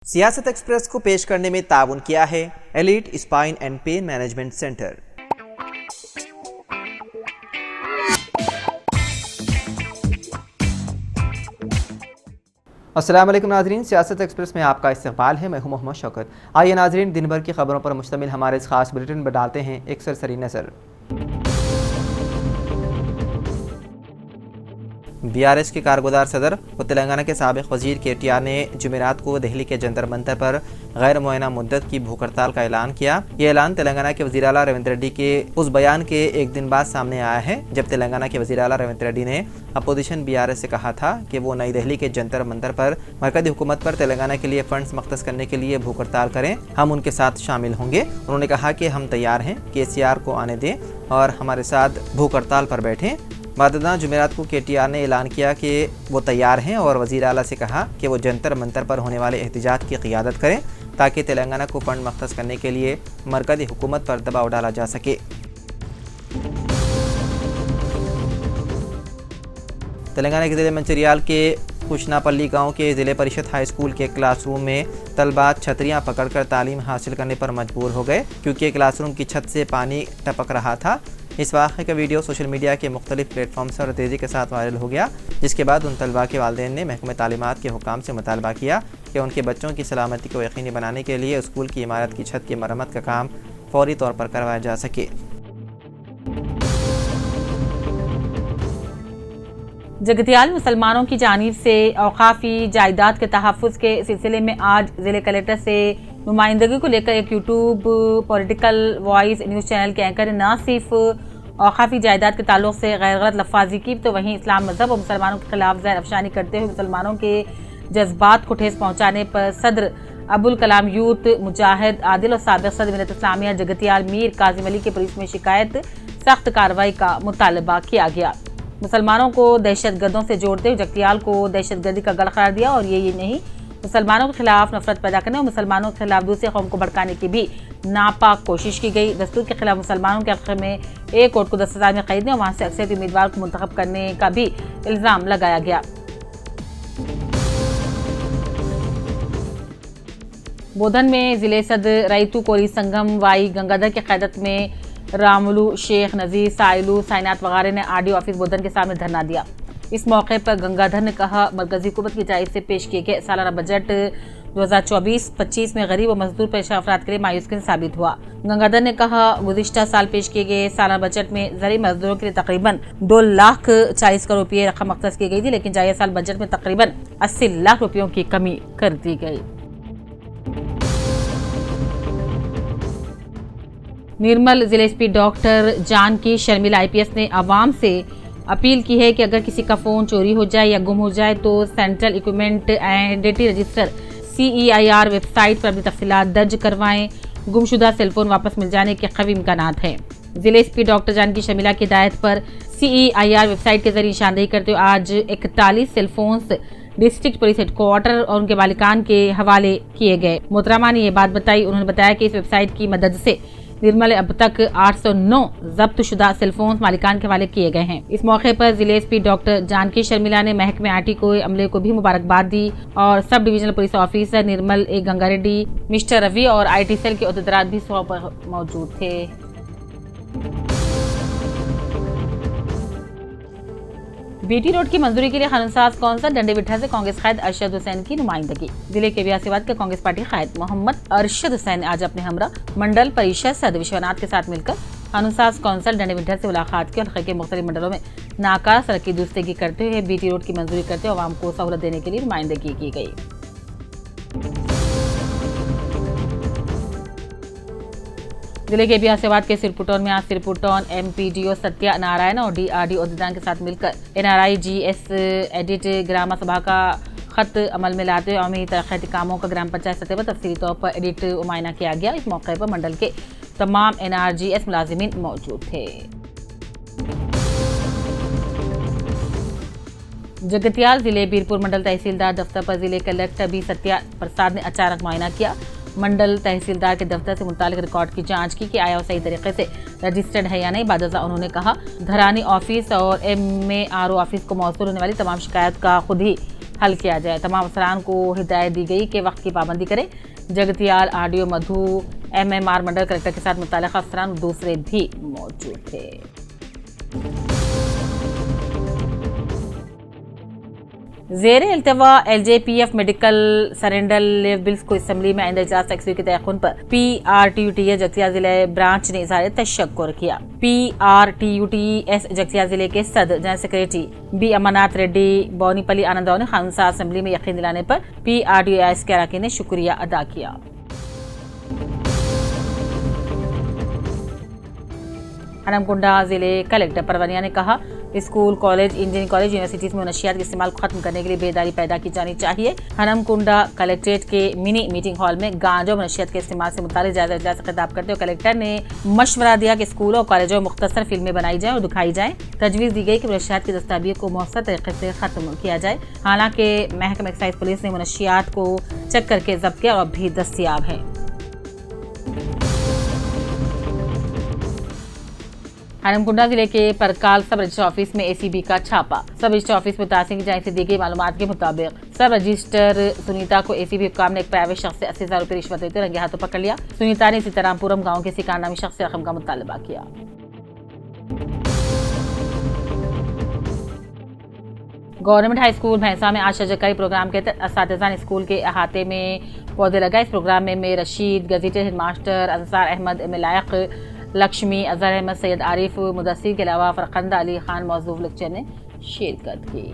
सियासत एक्सप्रेस को पेश करने में ताउन किया है elite spine and pain management centre. अस्सलाम वालेकुम नाजरीन, सियासत एक्सप्रेस में आपका इस्तकबाल है। मैं हूं मोहम्मद शौकत। आइए नाजरीन, दिन भर की खबरों पर मुश्तमिल हमारे इस खास बुलेटिन पर डालते हैं एक सरसरी नज़र। बीआरएस के कारगुजार सदर और तेलंगाना के साबिक वजीर KTR ने जुमेरात को दिल्ली के जंतर मंतर पर गैर मुअय्यना मुद्दत की भूख हड़ताल का ऐलान किया। ये ऐलान तेलंगाना के वज़ीर आला रेवंत रेड्डी के उस बयान के एक दिन बाद सामने आया है जब तेलंगाना के वज़ीर आला रेवंत रेड्डी ने अपोजिशन BRS से कहा था कि वो नई दिल्ली के जंतर मंतर पर मरकज़ी हुकूमत पर तेलंगाना के लिए फंड्स मख्तस करने के लिए भूख हड़ताल करें, हम उनके साथ शामिल होंगे। उन्होंने कहा कि हम तैयार हैं, KCR को आने दें और हमारे साथ भूख हड़ताल पर बैठें। बादना जुमेरात को KTR ने ऐलान किया कि वो तैयार हैं और वज़ीर आला से कहा कि वो जंतर मंतर पर होने वाले एहतजाज की क़ियादत करें ताकि तेलंगाना को फंड मख्तस करने के लिए मरकज़ी हुकूमत पर दबाव डाला जा सके। तेलंगाना के ज़िले मंचिरियाल के कुशनापल्ली गांव के ज़िले परिषद हाई स्कूल के क्लासरूम में तलबा छतरियां पकड़कर तालीम हासिल करने पर मजबूर हो गए क्योंकि क्लासरूम की छत से पानी टपक रहा था। इस वाक़े का वीडियो सोशल मीडिया के मुख्तलिफ प्लेटफॉर्म्स पर तेज़ी के साथ वायरल हो गया, जिसके बाद उन तलबा के वालिदैन ने महकमे तालीमात के हुकाम से मुतालबा किया कि उनके बच्चों की सलामती को यकीनी बनाने के लिए स्कूल की इमारत की छत की मरम्मत का काम फौरी तौर पर करवाया जा सके। जगतियाल मुसलमानों की जानिब से औकाफी जायदाद के तहफ़्फ़ुज़ के सिलसिले में आज ज़िले कलेक्टर से नुमाइंदगी को लेकर एक YouTube political voice news channel के एंकर ने न सिर्फ औकाफी जायदाद के ताल्लुक़ से गैर गलत लफ्ज़ी की तो वहीं इस्लाम मज़हब और मुसलमानों के खिलाफ ज़हर अफशानी करते हुए मुसलमानों के जज्बात को ठेस पहुँचाने पर सदर अबुल कलाम यूथ मुजाहिद आदिल और साबिक़ सदर मिल्लत इस्लामिया जगतियाल मीर काजिम अली के पुलिस में शिकायत सख्त कार्रवाई का मुतालबा किया गया। मुसलमानों को दहशतगर्दों से जोड़ते हुए जगतियाल को दहशतगर्दी का गढ़ करार दिया और ये नहीं मुसलमानों के खिलाफ नफरत पैदा करने और मुसलमानों के खिलाफ दूसरे कौम को भड़काने की भी नापाक कोशिश की गई। दस्तूर के खिलाफ मुसलमानों के हक़ में एक कोर्ट को 10,000 में क़ैद और वहाँ से अक्सरियती उम्मीदवार को मुंतखब करने का भी इल्ज़ाम लगाया गया। बोधन में ज़िले सदर रईतू कोरी संगम वाई गंगाधर की क़यादत में रामुलू, शेख नज़ीर, साइलू, साइनात वगैरह ने RDO ऑफिस बोधन के सामने धरना दिया। इस मौके पर गंगाधर ने कहा, मरकज़ी हुकूमत की जानिब से पेश किए गए सालाना बजट 2024-25 में गरीब और मजदूर पेशा अफराद के लिए मायूसकुन साबित हुआ। गंगाधर ने कहा, गुज़िश्ता साल पेश किए गए सालाना बजट में ज़रूरी मजदूरों के लिए तकरीबन 2,40,00,000 करोड़ रुपये रकम मख्तस की गई थी, लेकिन जाए साल बजट में तकरीबन 80 लाख रुपयों की कमी कर दी गई। निर्मल ज़िले SP doctor Janaki Sharmila IPS ने आवाम से अपील की है कि अगर किसी का फ़ोन चोरी हो जाए या गुम हो जाए तो central equipment identity register CEIR website पर अपनी तफसीलात दर्ज करवाएं। गुमशुदा सेलफोन वापस मिल जाने के कवी इम्कानात हैं। ज़िले SP डॉक्टर जानकी शर्मिला की हिदायत पर CEIR वेबसाइट के जरिए निशानदेही करते हुए आज 41 सेलफोन्स डिस्ट्रिक्ट पुलिस हेडक्वार्टर और उनके मालिकान के हवाले किए गए। मोहतरमा ने ये बात बताई। उन्होंने बताया कि इस वेबसाइट की मदद से निर्मल अब तक 809 जब्त शुदा सेलफोन मालिकान के हवाले किए गए हैं। इस मौके पर जिले SP डॉक्टर जानकी शर्मिला ने महकमे IT को अमले को भी मुबारकबाद दी और सब divisional police officer Nirmal A Gangareddy, mister Ravi और IT सेल के अहदेदार भी सौर पर मौजूद थे। BT रोड की मंजूरी के लिए कानूनसाज कौंसल डंडीबिट्ठा से कांग्रेस क़ायद अरशद हुसैन की नुमाइंदगी। जिले के बियासीबाद के कांग्रेस पार्टी क़ायद मोहम्मद अरशद हुसैन ने आज अपने हमरा मंडल परिषद सदर विश्वनाथ के साथ मिलकर कानूनसाज कौंसल डंडीबिट्ठा से मुलाकात की और खिले के मुख्तलिफ मंडलों में नाकार सड़की दुरुस्ती करते हुए BT रोड की मंजूरी करते हुए आवाम को सहूलत देने के लिए नुमाइंदगी की गई। जिले के बियासीबाद के सिरपुटौन में आज सिरपुटौन MPDO सत्या नारायण और DRD अहदेदार के साथ मिलकर NRI GS एडिट ग्राम सभा का खत अमल में लाते हुए अमी तरक्याती कामों का ग्राम पंचायत सतह पर तफसीली तौर पर एडिट मुआयना किया गया। इस मौके पर मंडल के तमाम NRGS मुलाजिमीन मौजूद थे। जगतियाल जिले बीरपुर मंडल तहसीलदार दफ्तर पर जिले कलेक्टर B सत्या प्रसाद ने अचानक मुआयना किया। मंडल तहसीलदार के दफ्तर से मुतालिक रिकॉर्ड की जांच की कि आया वो सही तरीके से रजिस्टर्ड है या नहीं। बादजा उन्होंने कहा, धरानी ऑफिस और MARO ऑफिस को मौसूल होने वाली तमाम शिकायत का खुद ही हल किया जाए। तमाम अफसरान को हिदायत दी गई कि वक्त की पाबंदी करें। जगतियाल, आरडीओ मधु, एमएमआर मंडल कलेक्टर के साथ मुताल्लिक़ अफसरान दूसरे भी मौजूद थे। ज़ेर इल्तवा एलजेपीएफ मेडिकल सरेंडर लीव बिल्स को असम्बली में आइंदा इजलास तकसीर के तयक़ुन पर PRTUTS जगतिया जिला ब्रांच ने इज़हार तशक्कुर किया। PRTUTS जगतिया जिले के सदर general secretary B Amarnath Reddy Bonipalli Anand Rao ने खानून साज असम्बली में यकीन दिलाने पर PRTUS के अरकान ने शुक्रिया अदा किया। हनमकुंडा जिले कलेक्टर परवनिया ने कहा, school, college, engineering college, universities में नशियात के इस्तेमाल को खत्म करने के लिए बेदारी पैदा की जानी चाहिए। हनमकुंडा कलेक्ट्रेट के मिनी मीटिंग हॉल में गांजा और नशियात के इस्तेमाल से मुताल्लिक़ जायजा इजलास से खिताब करते हुए कलेक्टर ने मशवरा दिया कि स्कूलों और कॉलेजों में मुख्तसर फिल्में बनाई जाएं और दिखाई जाएं। तजवीज़ दी गई कि नशियात की दस्तावेज़ को मौसर तरीके से खत्म किया जाए। हालांकि महकमा एक्साइज पुलिस ने नशियात को चेक करके जब्त किया और अब भी दस्तियाब है। हनमकुंडा जिले के परकाल सब रजिस्टर ऑफिस में ACB का छापा। सब रजिस्टर ऑफिस में मुतासिर की जानिब से दी गई मालूमात के मुताबिक सब रजिस्टर सुनीता को ACB हुक्काम ने एक प्राइवेट शख्स से 80,000 रुपये रिश्वत देते रंगे हाथों पकड़ लिया। सुनीता ने सीतारामपुरम गांव के सिकार नामी शख्स से रकम का मुतालबा किया। गवर्नमेंट हाई स्कूल भैंसा में आज शजरकारी प्रोग्राम के तहत असातिज़ा ने स्कूल के अहाते में पौधे लगाए। इस प्रोग्राम में रशीद, गजेटेड हेडमास्टर अंसार अहमद, लायक लक्ष्मी, अजहर अहमद, सैयद आरिफ, मुदस्सिर के अलावा फरखंदा अली खान मौजूद लेक्चर ने शिरकत की।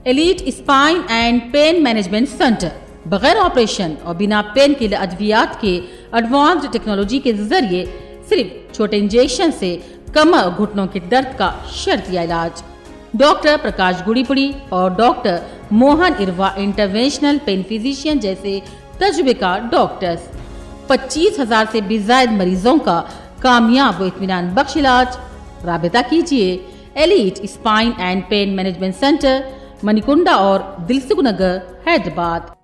Elite spine and pain management centre बगैर ऑपरेशन और बिना पेन किलर अद्वियात के एडवांस्ड टेक्नोलॉजी के जरिए सिर्फ छोटे इंजेक्शन से कमर और घुटनों के दर्द का शर्तिया इलाज। डॉक्टर प्रकाश गुड़ीपुड़ी और doctor Mohan Irva interventional pain physician जैसे तजुर्बेकार डॉक्टर्स 25,000 से भी ज्यादा मरीजों का कामयाब व इत्मीनान बख्श इलाज। राबिता कीजिए elite spine and pain management centre, Manikunda और दिलसुख नगर, हैदराबाद।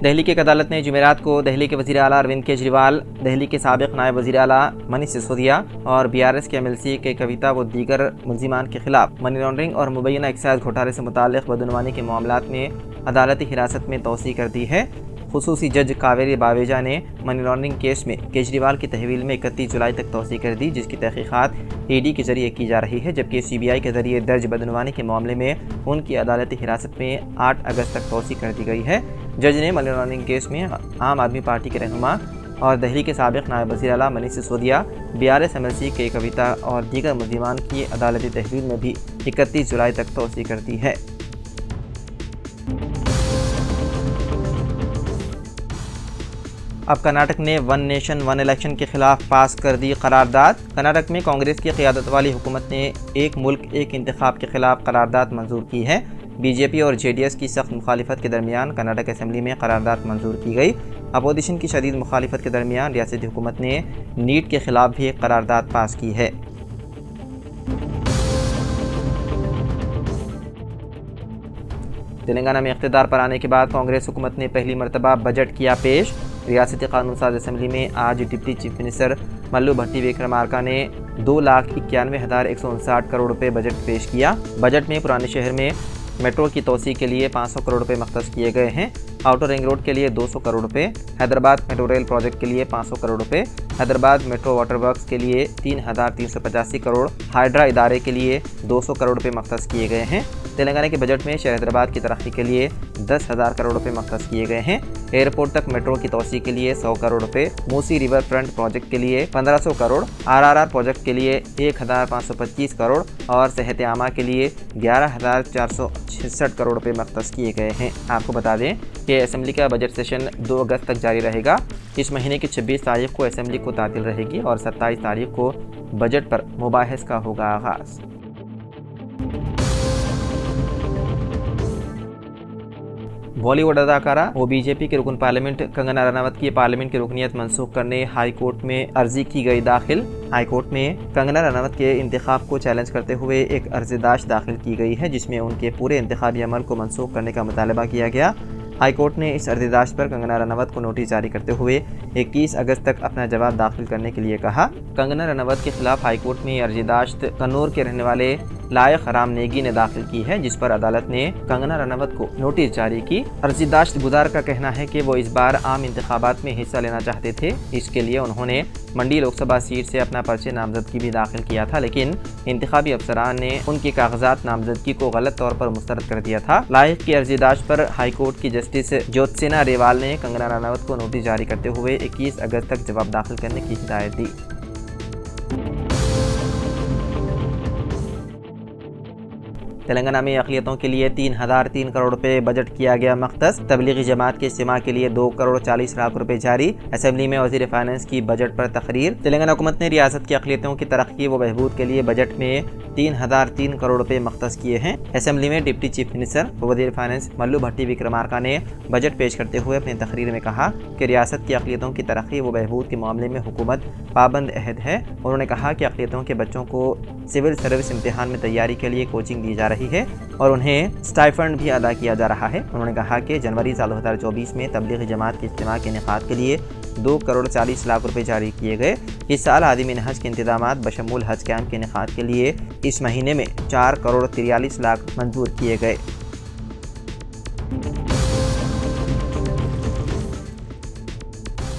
दिल्ली की एक अदालत ने जुमेरात को दिल्ली के वज़ीर आला अरविंद केजरीवाल, दिल्ली के साबिक़ नायब वज़ीर आला मनीष सिसोदिया और BRS के MLC के कविता व दीगर मुल्ज़िमान के खिलाफ मनी लॉन्ड्रिंग और मुबैना एक्साइज घोटाले से मुताल्लिक़ बदनवानी के मामलात में अदालती हिरासत में तौसी कर दी है। खुसूसी जज कावेरी बावेजा ने मनी लॉन्ड्रिंग केस में केजरीवाल की तहवील में 31 जुलाई तक तौसी कर दी, जिसकी तहकीक़ात ED के जरिए की जा रही है, जबकि CBI के जरिए दर्ज बदनवानी के मामले में उनकी अदालती हिरासत में 8 अगस्त तक तौसी कर दी गई है। जज ने मनी लॉन्ड्रिंग केस में आम आदमी पार्टी के रहनुमा और दिल्ली के साबिक़ नायब वज़ीर आला मनीष सिसोदिया, BRS MLC के कविता और दीगर मुल्ज़िमान की अदालती तहवील में भी 31 जुलाई तक तौसी कर दी है। अब कर्नाटक ने वन नेशन वन इलेक्शन के खिलाफ पास कर दी करारदाद। कर्नाटक में कांग्रेस की क़यादत वाली हुकूमत ने एक मुल्क एक इंतखाब के खिलाफ करारदाद मंजूर की है। BJP और JDS की सख्त मुखालिफत के दरमियान कर्नाटक असम्बली में करारदाद मंजूर की गई। अपोजिशन की शदीद मुखालिफत के दरमियान रियासती हुकूमत ने नीट के खिलाफ भी एक करारदाद पास की है। तेलंगाना में इख्तिदार पर आने के बाद कांग्रेस हुकूमत ने पहली मरतबा बजट किया पेश। रियासती कानून साज असम्बली में आज डिप्टी चीफ मिनिस्टर मल्लू भट्टी विक्रमार्का ने 2,91,159 करोड़ रुपए बजट पेश किया। बजट में पुराने शहर में मेट्रो की तोसी के लिए 500 करोड़ रुपए मख्तस किए गए हैं। आउटर रिंग रोड के लिए 200 करोड़ रुपए, हैदराबाद मेट्रो रेल प्रोजेक्ट के लिए 500 करोड़ रुपए, हैदराबाद मेट्रो वाटर वर्क्स के लिए 3,385 करोड़, हाइड्रा इदारे के लिए 200 करोड़ रुपए मख्तस किए गए हैं। तेलंगाना के बजट में शहर हैदराबाद की तरक्की के लिए 10,000 करोड़ रुपए मख्तस किए गए हैं। एयरपोर्ट तक मेट्रो की तोसी के लिए 100 करोड़ रुपए, मूसी रिवर फ्रंट प्रोजेक्ट के लिए 1500 करोड़, RRR प्रोजेक्ट के लिए 1,525 करोड़ और सेहत आमा के लिए 11,466 करोड़ रुपए मख्तस किए गए हैं। आपको बता दें कि असेंबली का बजट सेशन 2 अगस्त तक जारी रहेगा। इस महीने की 26 तारीख को असेंबली को तातील रहेगी और 27 तारीख को बजट पर मुबाहिस का होगा आगाज़। बॉलीवुड अदाकारा वो BJP के रुकन पार्लियामेंट कंगना रनावत की पार्लियामेंट की रुकनीत मनसूख करने हाई कोर्ट में अर्जी की गई दाखिल। हाई कोर्ट में कंगना रनावत के इंतखाब को चैलेंज करते हुए एक अर्ज़दाश्त दाखिल की गई है, जिसमें उनके पूरे इंतखाबी अमल को मनसूख करने का मुतालबा किया गया। हाईकोर्ट ने इस अर्जीदाश्त पर कंगना रनौत को नोटिस जारी करते हुए 21 अगस्त तक अपना जवाब दाखिल करने के लिए कहा। कंगना रनौत के खिलाफ हाईकोर्ट में अर्जीदाश्त कन्नौर के रहने वाले लायक राम नेगी ने दाखिल की है, जिस पर अदालत ने कंगना रनौत को नोटिस जारी की। अर्जीदाश्त गुजार का कहना है कि वो इस बार आम इंतखाबात में हिस्सा लेना चाहते थे। इसके लिए उन्होंने मंडी लोकसभा सीट से अपना पर्चे नामजदगी भी दाखिल किया था, लेकिन इंतखाबी अफसरान ने उनके कागजात नामजदगी को गलत तौर पर मुस्तरद कर दिया था। लायक की अर्जीदाश्त पर हाईकोर्ट की जस्टिस ज्योत्सना रेवाल ने कंगना रनौत को नोटिस जारी करते हुए 21 अगस्त तक जवाब दाखिल करने की हिदायत दी। तेलंगाना में अक़लियतों के लिए 3003 करोड़ रुपए बजट किया गया मख्तस। तबलीगी जमात के इज्तिमा के लिए 2 करोड़ 40 लाख रुपए जारी। असेंबली में वज़ीर फाइनेंस की बजट पर तकरीर। तेलंगाना हुकूमत ने रियासत की अक़लियतों की तरक्की व बहबूद के लिए बजट में 3003 करोड़ रुपए मख्तस किए हैं। असेंबली में डिप्टी चीफ मिनिस्टर व वज़ीर फाइनेंस मल्लू भट्टी विक्रमार्का ने बजट पेश करते हुए अपनी तकरीर में कहा कि रियासत की अक़लियतों की तरक्की व बहबूद के मामले में हुकूमत पाबंद अहद है। उन्होंने कहा कि अक़लियतों के बच्चों को सिविल सर्विस इम्तिहान में तैयारी के लिए कोचिंग दी जा रही है और उन्हें स्टाइफंड भी अदा किया जा रहा है। उन्होंने कहा कि जनवरी साल 2024 में तबलीगी जमात के इज्तिमा के इनेकाद के लिए 2 करोड़ 40 लाख रुपए जारी किए गए। इस साल आदिमीन हज के इंतजामात बशमूल हज कैंप के इनेकाद के लिए इस महीने में 4 करोड़ 43 लाख मंजूर किए गए।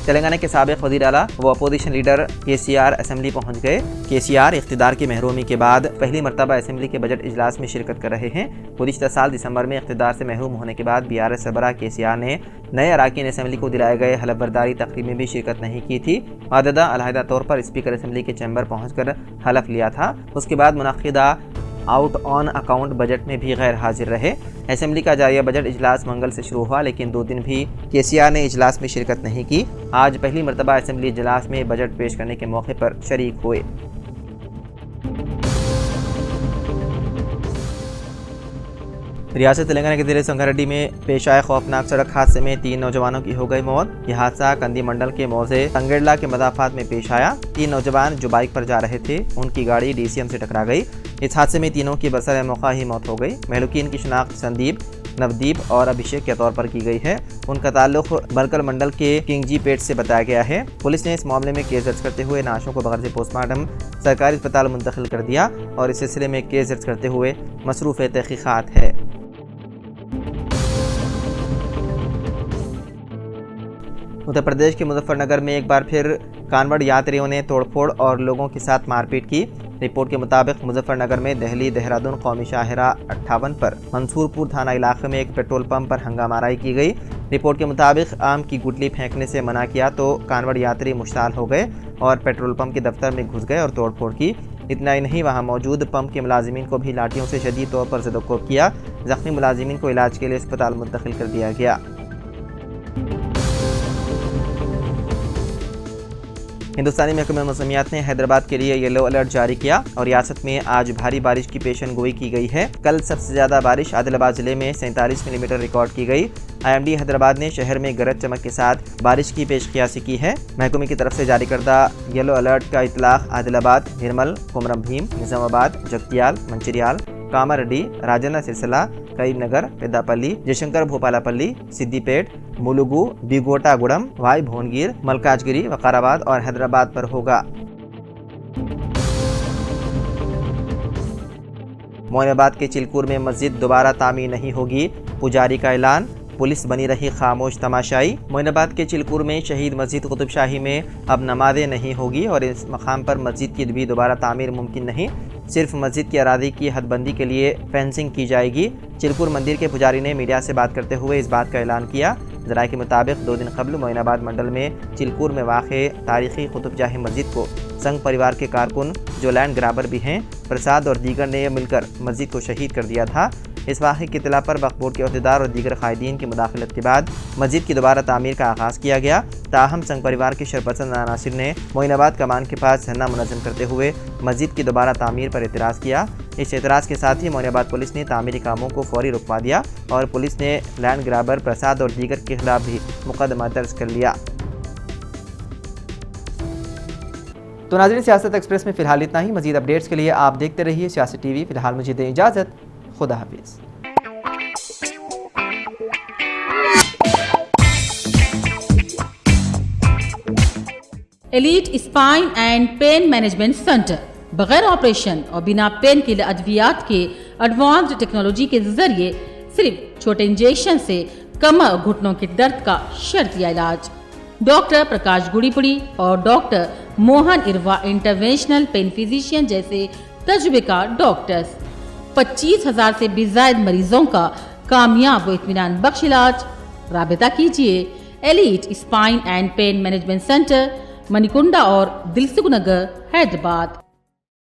तेलंगाना के साबिक वज़ीर आला व अपोजिशन लीडर KCR असेंबली पहुंच गए। KCR इख्तिदार की महरूमी के बाद पहली मरतबा असेंबली के बजट इजलास में शिरकत कर रहे हैं। गुज़िश्ता साल दिसंबर में इख्तिदार से महरूम होने के बाद BRS सरबराह KCR ने नए अरकान असेंबली को दिलाए गए हलफबरदारी तकरीब में भी शिरकत नहीं की थी। माददा अलहदा तौर पर स्पीकर असेंबली के चैम्बर पहुँच हलफ लिया था। उसके बाद मुनक़िदा आउट ऑन अकाउंट बजट में भी गैर हाजिर रहे। असेंबली का जारिया बजट इजलास मंगल से शुरू हुआ, लेकिन 2 दिन भी KCR ने इजलास में शिरकत नहीं की। आज पहली मरतबा असेंबली इजलास में बजट पेश करने के मौके पर शरीक हुए। रियासत तेलंगाना के ज़िले संगारेड्डी में पेश आए खौफनाक सड़क हादसे में 3 नौजवानों की हो गई मौत। यह हादसा कंदी मंडल के मौजे संगेडला के मदाफात में पेश आया। 3 नौजवान जो बाइक पर जा रहे थे, उनकी गाड़ी DCM से टकरा गई। इस हादसे में तीनों की बरसर मौका ही मौत हो गई। महलूकीन की शनाख्त संदीप, नवदीप और अभिषेक के तौर पर की गई है। उनका ताल्लुक बरकल मंडल के किंगजी पेट से बताया गया है। पुलिस ने इस मामले में केस दर्ज करते हुए नाशों को बगैर से पोस्टमार्टम सरकारी अस्पताल मुंतकिल कर दिया और इस सिलसिले में केस दर्ज करते हुए मसरूफ़ तहक़ीक़ात है। उत्तर प्रदेश के मुजफ्फरनगर में एक बार फिर कांवड़ यात्रियों ने तोड़फोड़ और लोगों के साथ मारपीट की। रिपोर्ट के मुताबिक मुजफ्फरनगर में दिल्ली देहरादून कौमी शाहरा 58 पर मंसूरपुर थाना इलाके में एक पेट्रोल पंप पर हंगामाराई की गई। रिपोर्ट के मुताबिक आम की गुटली फेंकने से मना किया तो कांवड़ यात्री मुश्ताल हो गए और पेट्रोल पंप के दफ्तर में घुस गए और तोड़फोड़ की। इतना ही नहीं, वहां मौजूद पंप के मुलाजिमीन को भी लाठियों से शदीद तौर पर ज़दोकोब किया। जख्मी मुलाजिमीन को इलाज के लिए अस्पताल मुंतकिल कर दिया गया। हिंदुस्तानी महकमे मौसमियात ने हैदराबाद के लिए येलो अलर्ट जारी किया और रियासत में आज भारी बारिश की पेशन गोई की गई है। कल सबसे ज्यादा बारिश आदिलाबाद जिले में 47 मिलीमीटर रिकॉर्ड की गई। IMD हैदराबाद ने शहर में गरज चमक के साथ बारिश की पेशकियासी की है। महकमे की तरफ से जारी करदा येलो अलर्ट का इतलाक आदिलाबाद, निर्मल, कोमरम भीम, निजामाबाद, जगतियाल, मंचिरियाल, कामारेड्डी, राजन्ना सिरसिला, करीमनगर, पेद्दापल्ली, जयशंकर भोपालापल्ली, सिद्दीपेट, मुलुगु, बिगोटागुड़म, वाई भोनगिर, मलकाजगिरी, वकाराबाद और हैदराबाद पर होगा। मोइनाबाद के चिलकूर में मस्जिद दोबारा तामीर नहीं होगी, पुजारी का ऐलान। पुलिस बनी रही खामोश तमाशाई। मोइनाबाद के चिलकूर में शहीद मस्जिद कुतुब शाही में अब नमाजें नहीं होगी और इस मकाम पर मस्जिद की भी दोबारा तामीर मुमकिन नहीं। सिर्फ मस्जिद की अरादी की हदबंदी के लिए फेंसिंग की जाएगी। चिलकूर मंदिर के पुजारी ने मीडिया से बात करते हुए इस बात का ऐलान किया। ज़राए के मुताबिक 2 दिन कबल मोइनाबाद मंडल में चिलकूर में वाक़े तारीखी कुतुब शाही मस्जिद को संघ परिवार के कारकुन जो लैंड ग्राबर भी हैं, प्रसाद और दीगर ने मिलकर मस्जिद को शहीद कर दिया था। इस वाक़े की इत्तला पर वक्फ बोर्ड के अहदेदार और दीगर कायदीन की मुदाखलत के बाद मस्जिद की दोबारा तामीर का आगाज़ किया गया। ताहम संघ परिवार के शरपसंद अनासिर ने मोइनाबाद कमान के पास धरना मुनज़्ज़म करते हुए मस्जिद की दोबारा तामीर पर एतराज़ किया। इस एतराज़ के साथ ही मोइनाबाद पुलिस ने तामीरी कामों को फौरी रुकवा दिया और पुलिस ने लैंड ग्राबर, प्रसाद और दीगर के खिलाफ भी मुकदमा दर्ज कर लिया। तो नाज़रीन, सियासत एक्सप्रेस में फ़िलहाल इतना ही। मज़ीद अपडेट्स के लिए आप देखते रहिए सियासी TV। फ़िलहाल मुझे दें इजाज़त। खुदा हाफिज़। Elite spine and pain management centre बगैर ऑपरेशन और बिना पेन किलर अद्वियात के एडवांस्ड टेक्नोलॉजी के जरिए सिर्फ छोटे इंजेक्शन से कमर और घुटनों के दर्द का शर्तिया इलाज। डॉक्टर प्रकाश गुड़ीपुड़ी और doctor Mohan Irva interventional pain physician जैसे तजुर्बेकार डॉक्टर्स 25,000 से भी ज्यादा मरीजों का कामयाब व इत्मीनान बख्श इलाज। राबिता कीजिए elite spine and pain management centre, Manikunda और दिलसुख नगर, हैदराबाद।